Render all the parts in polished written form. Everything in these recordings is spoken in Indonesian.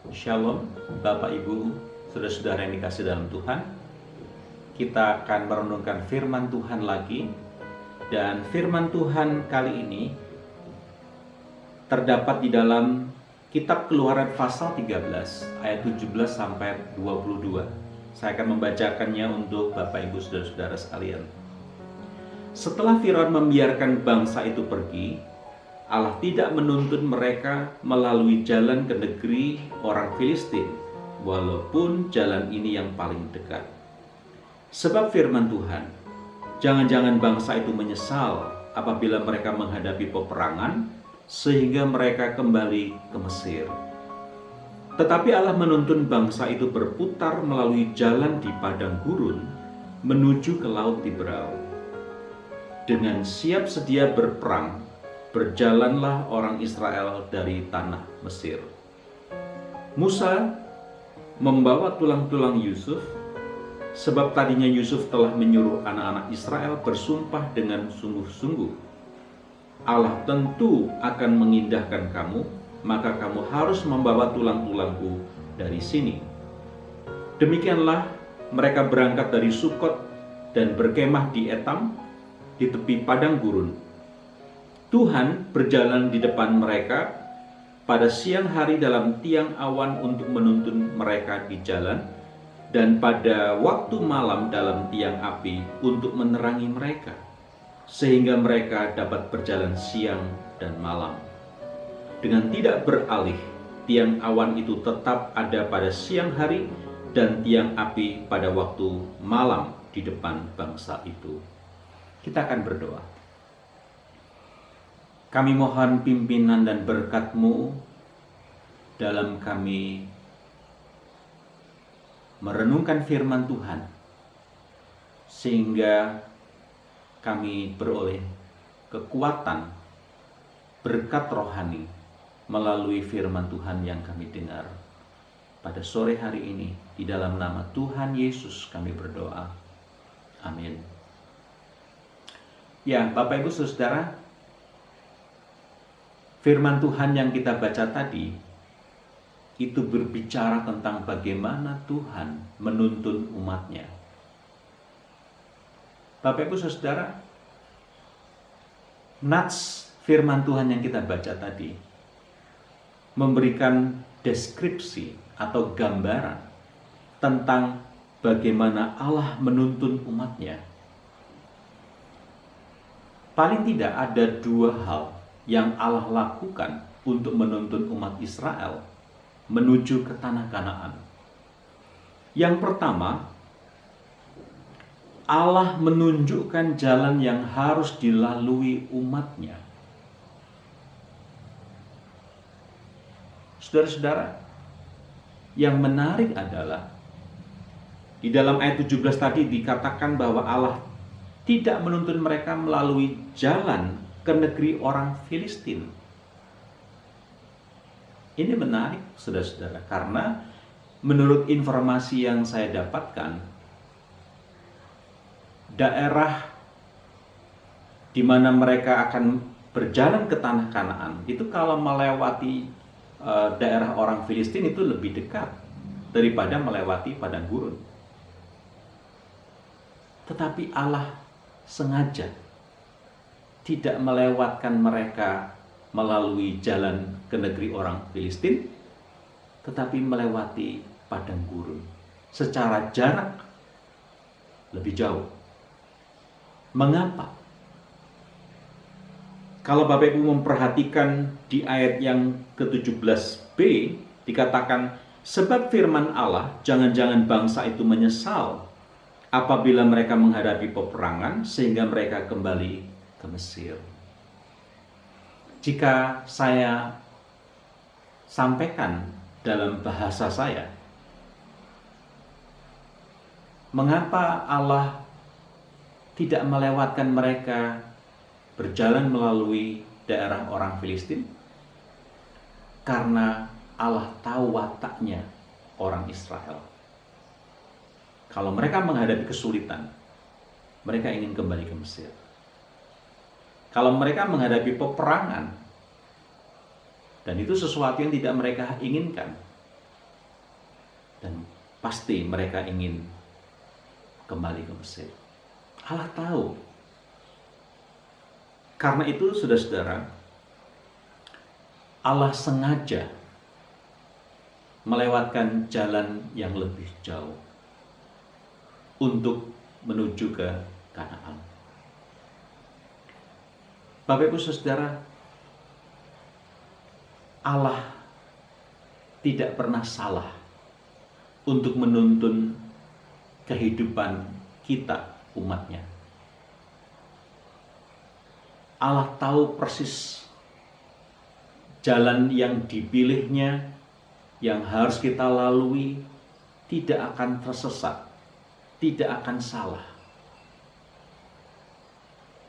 Shalom, Bapak Ibu, saudara-saudara yang dikasih dalam Tuhan. Kita akan merenungkan firman Tuhan lagi. Dan firman Tuhan kali ini terdapat di dalam kitab Keluaran pasal 13 ayat 17 sampai 22. Saya akan membacakannya untuk Bapak Ibu saudara-saudara sekalian. Setelah Firaun membiarkan bangsa itu pergi, Allah tidak menuntun mereka melalui jalan ke negeri orang Filistin, walaupun jalan ini yang paling dekat. Sebab firman Tuhan, jangan-jangan bangsa itu menyesal apabila mereka menghadapi peperangan, sehingga mereka kembali ke Mesir. Tetapi Allah menuntun bangsa itu berputar melalui jalan di padang gurun menuju ke Laut Tiberau. Dengan siap sedia berperang, berjalanlah orang Israel dari tanah Mesir. Musa membawa tulang-tulang Yusuf, sebab tadinya Yusuf telah menyuruh anak-anak Israel bersumpah dengan sungguh-sungguh, Allah tentu akan mengindahkan kamu, maka kamu harus membawa tulang-tulangku dari sini. Demikianlah mereka berangkat dari Sukot dan berkemah di Etam, di tepi padang gurun. Tuhan berjalan di depan mereka pada siang hari dalam tiang awan untuk menuntun mereka di jalan, dan pada waktu malam dalam tiang api untuk menerangi mereka, sehingga mereka dapat berjalan siang dan malam. Dengan tidak beralih, tiang awan itu tetap ada pada siang hari dan tiang api pada waktu malam di depan bangsa itu. Kita akan berdoa. Kami mohon pimpinan dan berkat-Mu dalam kami merenungkan firman Tuhan, sehingga kami beroleh kekuatan, berkat rohani melalui firman Tuhan yang kami dengar. Pada sore hari ini, di dalam nama Tuhan Yesus kami berdoa. Amin. Ya, Bapak Ibu Saudara, firman Tuhan yang kita baca tadi itu berbicara tentang bagaimana Tuhan menuntun umatnya. Bapak Ibu Saudara, nats firman Tuhan yang kita baca tadi memberikan deskripsi atau gambaran tentang bagaimana Allah menuntun umatnya. Paling tidak ada dua hal yang Allah lakukan untuk menuntun umat Israel menuju ke tanah Kanaan. Yang pertama, Allah menunjukkan jalan yang harus dilalui umatnya. Saudara-saudara, yang menarik adalah di dalam ayat 17 tadi dikatakan bahwa Allah tidak menuntun mereka melalui jalan ke negeri orang Filistin. Ini menarik, saudara-saudara, karena menurut informasi yang saya dapatkan, daerah di mana mereka akan berjalan ke tanah Kanaan itu kalau melewati daerah orang Filistin itu lebih dekat daripada melewati padang gurun. Tetapi Allah sengaja tidak melewatkan mereka melalui jalan ke negeri orang Filistin, tetapi melewati padang gurun secara jarak lebih jauh. Mengapa? Kalau Bapak Ibu memperhatikan di ayat yang ke-17b dikatakan, sebab firman Allah, jangan-jangan bangsa itu menyesal apabila mereka menghadapi peperangan, sehingga mereka kembali ke Mesir. Jika saya sampaikan dalam bahasa saya, mengapa Allah tidak melewatkan mereka berjalan melalui daerah orang Filistin? Karena Allah tahu wataknya orang Israel. Kalau mereka menghadapi kesulitan, mereka ingin kembali ke Mesir. Kalau mereka menghadapi peperangan, dan itu sesuatu yang tidak mereka inginkan, Dan pasti mereka ingin kembali ke Mesir. Allah tahu. Karena itu, saudara-saudara, Allah sengaja melewatkan jalan yang lebih jauh untuk menuju ke Kanaan. Bapak Ibu Saudara, Allah tidak pernah salah untuk menuntun kehidupan kita, umatnya. Allah tahu persis jalan yang dipilihnya, yang harus kita lalui, tidak akan tersesat, tidak akan salah.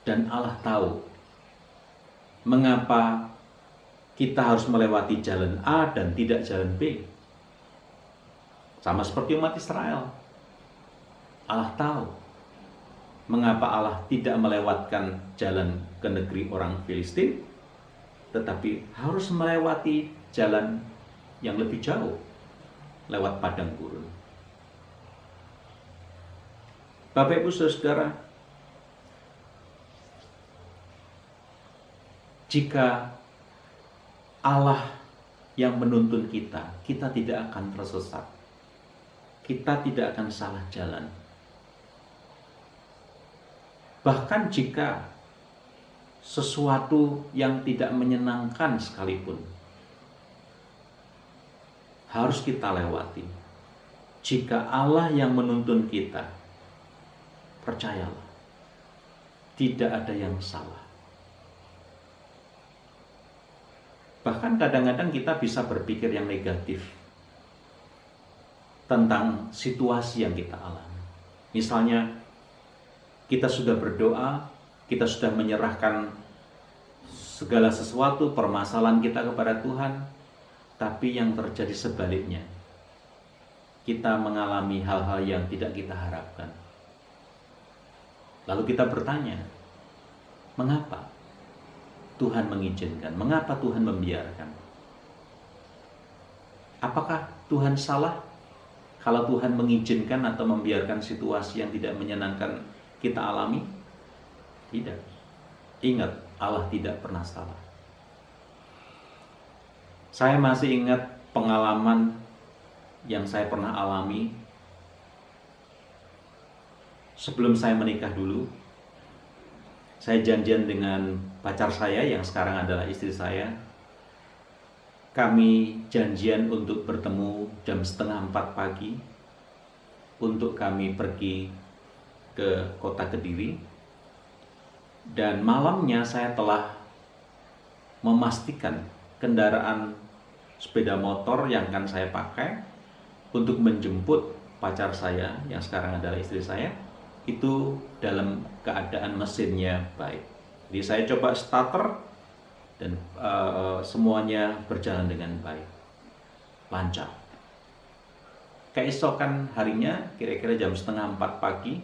Dan Allah tahu mengapa kita harus melewati jalan A dan tidak jalan B. Sama seperti umat Israel. Allah tahu mengapa Allah tidak melewatkan jalan ke negeri orang Filistin, tetapi harus melewati jalan yang lebih jauh, lewat padang gurun. Bapak Ibu Saudara, jika Allah yang menuntun kita, kita tidak akan tersesat. Kita tidak akan salah jalan. Bahkan jika sesuatu yang tidak menyenangkan sekalipun harus kita lewati, jika Allah yang menuntun kita, percayalah, tidak ada yang salah. Bahkan kadang-kadang kita bisa berpikir yang negatif tentang situasi yang kita alami. Misalnya, kita sudah berdoa, kita sudah menyerahkan segala sesuatu, permasalahan kita kepada Tuhan, tapi yang terjadi sebaliknya. Kita mengalami hal-hal yang tidak kita harapkan. Lalu kita bertanya, mengapa Tuhan mengizinkan? Mengapa Tuhan membiarkan? Apakah Tuhan salah kalau Tuhan mengizinkan atau membiarkan situasi yang tidak menyenangkan kita alami? Tidak. Ingat, Allah tidak pernah salah. Saya masih ingat pengalaman yang saya pernah alami sebelum saya menikah dulu. Saya janjian dengan pacar saya yang sekarang adalah istri saya. Kami janjian untuk bertemu jam 3:30 pagi untuk kami pergi ke kota Kediri. Dan malamnya saya telah memastikan kendaraan sepeda motor yang akan saya pakai untuk menjemput pacar saya yang sekarang adalah istri saya itu dalam keadaan mesinnya baik. Jadi saya coba starter dan semuanya berjalan dengan baik, lancar. Keesokan harinya kira-kira jam 3:30 pagi,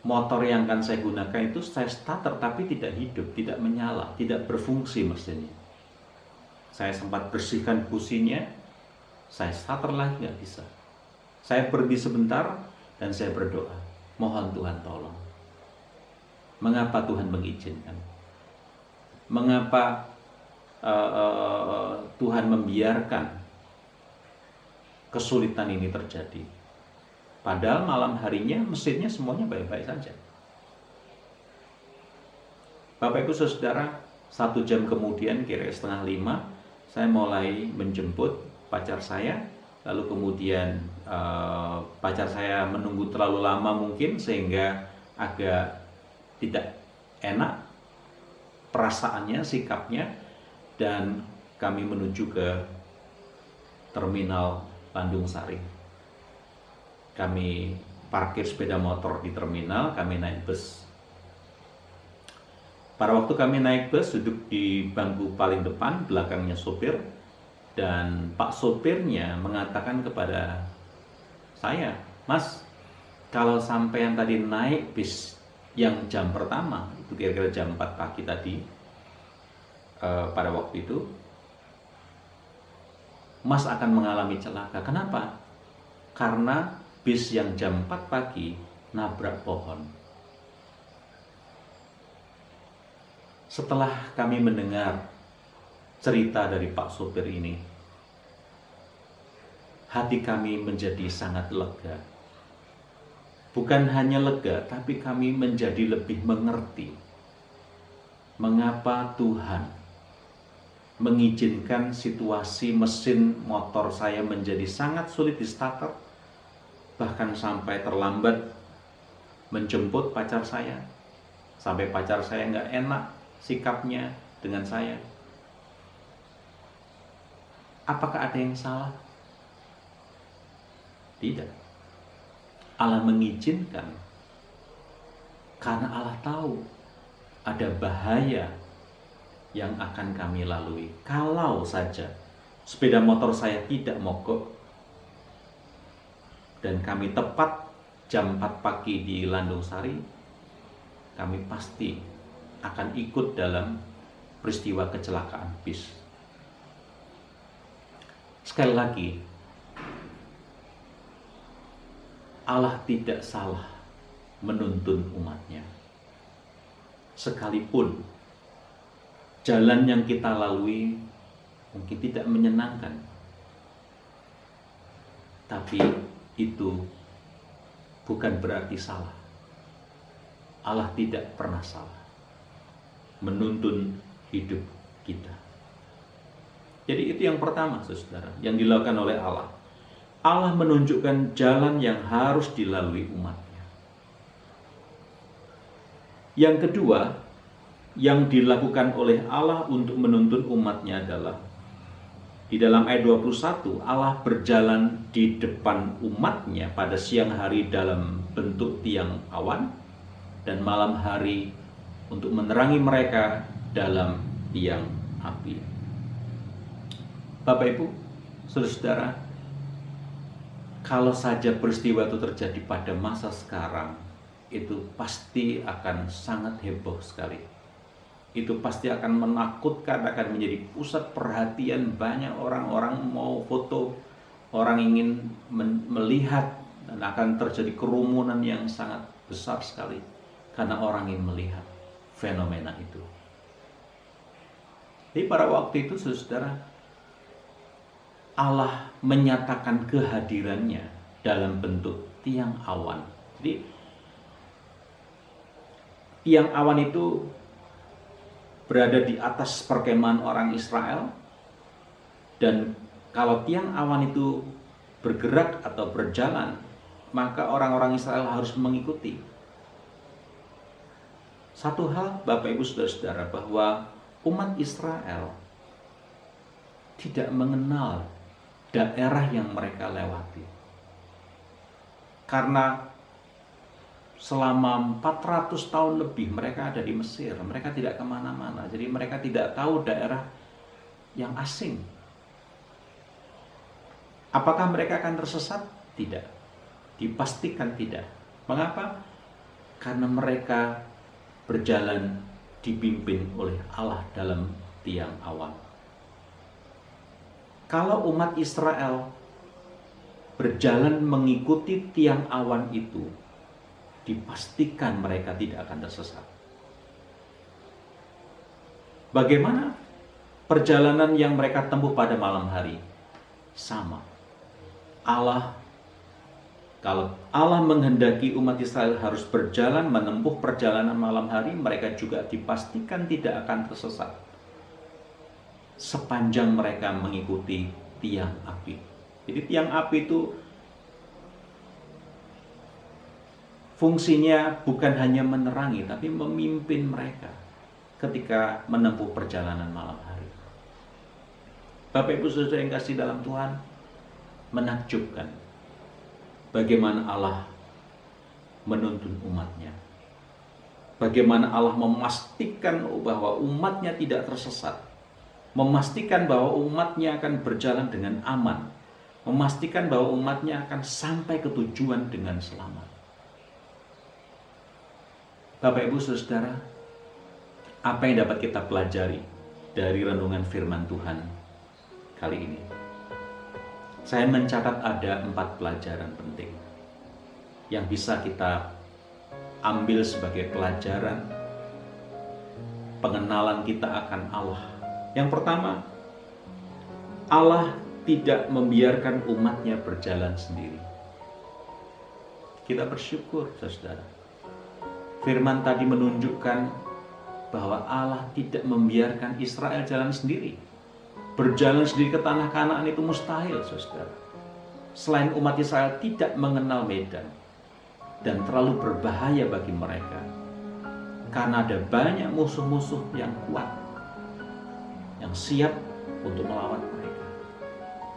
motor yang akan saya gunakan itu saya starter tapi tidak hidup, tidak menyala, tidak berfungsi mesinnya. Saya sempat bersihkan businya, saya starter lagi nggak bisa. Saya berhenti sebentar dan saya berdoa, mohon Tuhan tolong. Mengapa Tuhan mengizinkan? Mengapa Tuhan membiarkan kesulitan ini terjadi? Padahal malam harinya mesinnya semuanya baik-baik saja. Bapak Ibu Saudara, 1 jam kemudian kira-kira 4:30 saya mulai menjemput pacar saya. Lalu kemudian pacar saya menunggu terlalu lama mungkin sehingga agak tidak enak perasaannya, sikapnya, dan kami menuju ke terminal Landung Sari. Kami parkir sepeda motor di terminal, kami naik bus. Pada waktu kami naik bus, duduk di bangku paling depan, belakangnya sopir, dan Pak sopirnya mengatakan kepada saya, Mas, kalau sampean tadi naik bis yang jam pertama, itu kira-kira jam 4 pagi tadi, pada waktu itu, Mas akan mengalami celaka. Kenapa? karena bis yang jam 4 pagi nabrak pohon. Setelah kami mendengar cerita dari Pak sopir ini, hati kami menjadi sangat lega. Bukan hanya lega, tapi kami menjadi lebih mengerti mengapa Tuhan mengizinkan situasi mesin motor saya menjadi sangat sulit di starter, bahkan sampai terlambat menjemput pacar saya, sampai pacar saya nggak enak sikapnya dengan saya. Apakah ada yang salah? Tidak. Allah mengizinkan karena Allah tahu ada bahaya yang akan kami lalui. Kalau saja sepeda motor saya tidak mogok dan kami tepat jam 4 pagi di Landung Sari, kami pasti akan ikut dalam peristiwa kecelakaan bis. Sekali lagi, Allah tidak salah menuntun umatnya. Sekalipun jalan yang kita lalui mungkin tidak menyenangkan, tapi itu bukan berarti salah. Allah tidak pernah salah menuntun hidup kita. Jadi itu yang pertama, saudara, yang dilakukan oleh Allah. Allah menunjukkan jalan yang harus dilalui umatnya. Yang kedua, yang dilakukan oleh Allah untuk menuntun umatnya adalah di dalam ayat 21, Allah berjalan di depan umatnya pada siang hari dalam bentuk tiang awan dan malam hari untuk menerangi mereka dalam tiang api. Bapak Ibu, saudara-saudara, kalau saja peristiwa itu terjadi pada masa sekarang, itu pasti akan sangat heboh sekali. Itu pasti akan menakutkan, akan menjadi pusat perhatian banyak orang-orang mau foto, orang ingin melihat, dan akan terjadi kerumunan yang sangat besar sekali karena orang ingin melihat fenomena itu. Jadi pada waktu itu, saudara, Allah menyatakan kehadirannya dalam bentuk tiang awan. Jadi tiang awan itu berada di atas perkemahan orang Israel, dan kalau tiang awan itu bergerak atau berjalan, maka orang-orang Israel harus mengikuti. Satu hal, Bapak Ibu Saudara-saudara, bahwa umat Israel tidak mengenal daerah yang mereka lewati. Karena selama 400 tahun lebih mereka ada di Mesir, mereka tidak kemana-mana, jadi mereka tidak tahu daerah yang asing. Apakah mereka akan tersesat? Tidak, dipastikan tidak. Mengapa? Karena mereka berjalan dipimpin oleh Allah dalam tiang awan. Kalau umat Israel berjalan mengikuti tiang awan itu, dipastikan mereka tidak akan tersesat. Bagaimana perjalanan yang mereka tempuh pada malam hari? Sama. Kalau Allah menghendaki umat Israel harus berjalan menempuh perjalanan malam hari, mereka juga dipastikan tidak akan tersesat sepanjang mereka mengikuti tiang api. Jadi tiang api itu fungsinya bukan hanya menerangi, tapi memimpin mereka ketika menempuh perjalanan malam hari. Bapak Ibu Saudara yang kasih dalam Tuhan, menakjubkan bagaimana Allah menuntun umatnya. Bagaimana Allah memastikan bahwa umatnya tidak tersesat. Memastikan bahwa umatnya akan berjalan dengan aman. Memastikan bahwa umatnya akan sampai ke tujuan dengan selamat. Bapak Ibu Saudara, apa yang dapat kita pelajari dari renungan firman Tuhan kali ini? saya mencatat ada 4 pelajaran penting yang bisa kita ambil sebagai pelajaran pengenalan kita akan Allah. Yang pertama, Allah tidak membiarkan umatnya berjalan sendiri. Kita bersyukur, saudara. Firman tadi menunjukkan bahwa Allah tidak membiarkan Israel jalan sendiri. Berjalan sendiri ke tanah Kanaan itu mustahil, saudara. Selain umat Israel tidak mengenal medan dan terlalu berbahaya bagi mereka, karena ada banyak musuh-musuh yang kuat, yang siap untuk melawan mereka.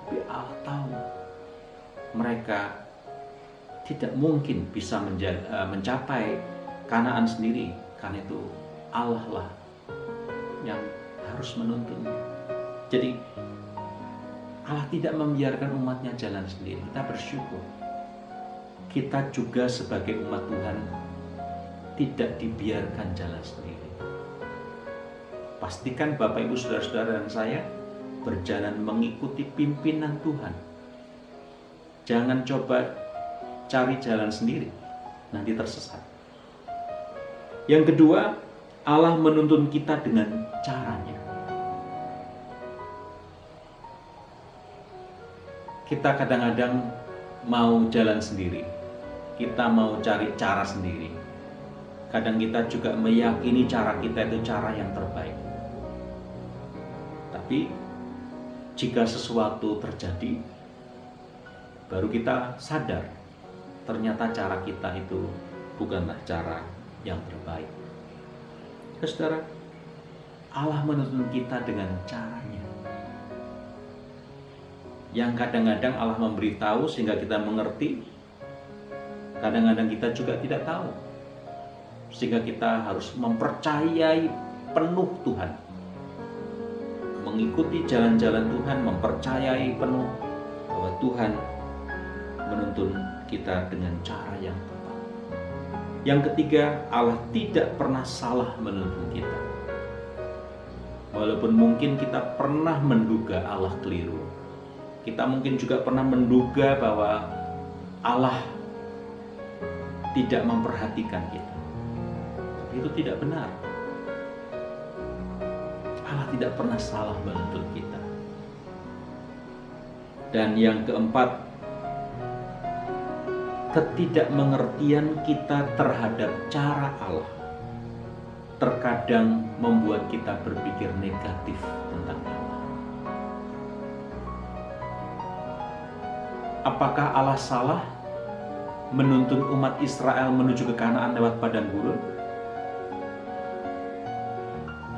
Tapi Allah tahu mereka tidak mungkin bisa mencapai Kanaan sendiri. Karena itu Allah lah yang harus menuntun. Jadi Allah tidak membiarkan umatnya jalan sendiri. Kita bersyukur. Kita juga sebagai umat Tuhan tidak dibiarkan jalan sendiri. Pastikan Bapak, Ibu, Saudara-saudara dan saya berjalan mengikuti pimpinan Tuhan. Jangan coba cari jalan sendiri, nanti tersesat. Yang kedua, Allah menuntun kita dengan caranya. Kita kadang-kadang mau jalan sendiri, kita mau cari cara sendiri. Kadang kita juga meyakini cara kita itu cara yang terbaik. Tapi jika sesuatu terjadi, baru kita sadar ternyata cara kita itu bukanlah cara yang terbaik. Saudara, Allah menuntun kita dengan caranya. Yang kadang-kadang Allah memberitahu sehingga kita mengerti, kadang-kadang kita juga tidak tahu, sehingga kita harus mempercayai penuh Tuhan, mengikuti jalan-jalan Tuhan, mempercayai penuh bahwa Tuhan menuntun kita dengan cara yang tepat. Yang ketiga, Allah tidak pernah salah menuntun kita. Walaupun mungkin kita pernah menduga Allah keliru, kita mungkin juga pernah menduga bahwa Allah tidak memperhatikan kita. Tapi itu tidak benar. Allah tidak pernah salah menuntun kita. Dan yang keempat, ketidakmengertian kita terhadap cara Allah terkadang membuat kita berpikir negatif tentang Allah. Apakah Allah salah menuntun umat Israel menuju ke Kanaan lewat padang gurun?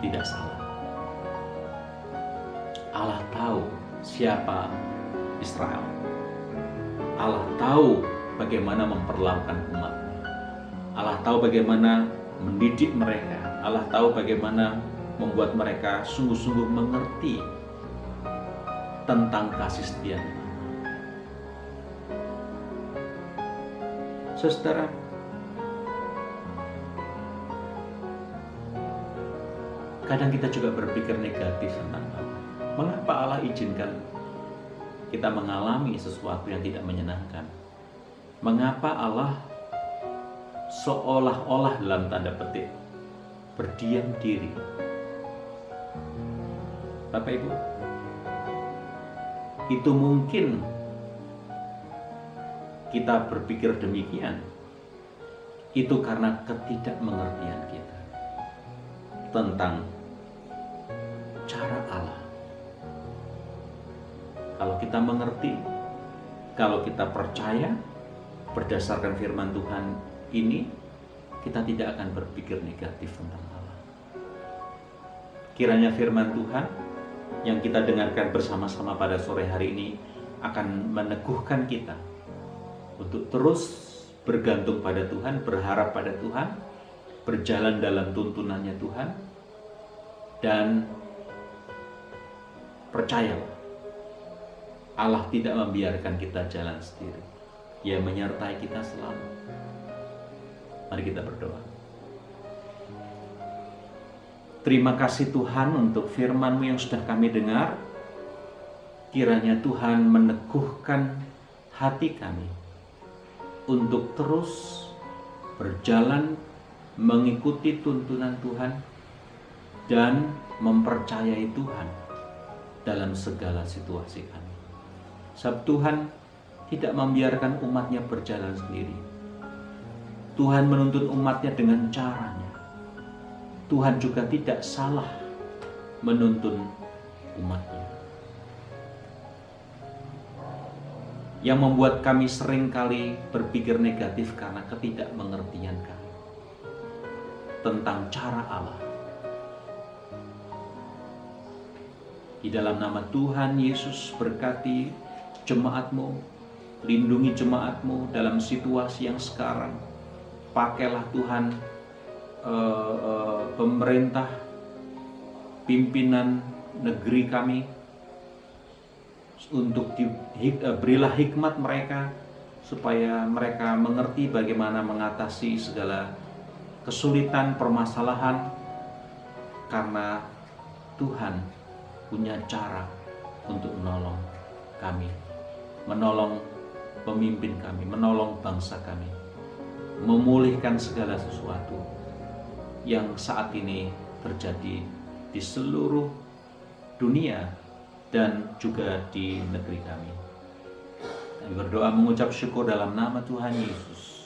Tidak salah. Allah tahu siapa Israel. Allah tahu bagaimana memperlakukan umat. Allah tahu bagaimana mendidik mereka. Allah tahu bagaimana membuat mereka sungguh-sungguh mengerti tentang kasih setia. Saudara, kadang kita juga berpikir negatif tentang Allah. Mengapa Allah izinkan kita mengalami sesuatu yang tidak menyenangkan? Mengapa Allah seolah-olah dalam tanda petik berdiam diri? Bapak Ibu, itu mungkin kita berpikir demikian, itu karena ketidakmengertian kita tentang cara Allah. Kalau kita mengerti, kalau kita percaya berdasarkan firman Tuhan ini, kita tidak akan berpikir negatif tentang Allah. Kiranya firman Tuhan yang kita dengarkan bersama-sama pada sore hari ini akan meneguhkan kita untuk terus bergantung pada Tuhan, berharap pada Tuhan, berjalan dalam tuntunannya Tuhan, dan percayalah, Allah tidak membiarkan kita jalan sendiri. Ia menyertai kita selalu. Mari kita berdoa. Terima kasih Tuhan untuk firman-Mu yang sudah kami dengar. Kiranya Tuhan meneguhkan hati kami untuk terus berjalan mengikuti tuntunan Tuhan dan mempercayai Tuhan dalam segala situasi kami. Sebab Tuhan tidak membiarkan umatnya berjalan sendiri. Tuhan menuntun umatnya dengan caranya. Tuhan juga tidak salah menuntun umatnya. Yang membuat kami seringkali berpikir negatif karena ketidakmengertian kami tentang cara Allah. Di dalam nama Tuhan Yesus, berkati jemaat-Mu, lindungi jemaat-Mu dalam situasi yang sekarang. Pakailah Tuhan pemerintah, pimpinan negeri kami, untuk berilah hikmat mereka supaya mereka mengerti bagaimana mengatasi segala kesulitan, permasalahan, karena Tuhan punya cara untuk menolong kami, menolong pemimpin kami, menolong bangsa kami, memulihkan segala sesuatu yang saat ini terjadi di seluruh dunia dan juga di negeri kami. Kami berdoa mengucap syukur dalam nama Tuhan Yesus.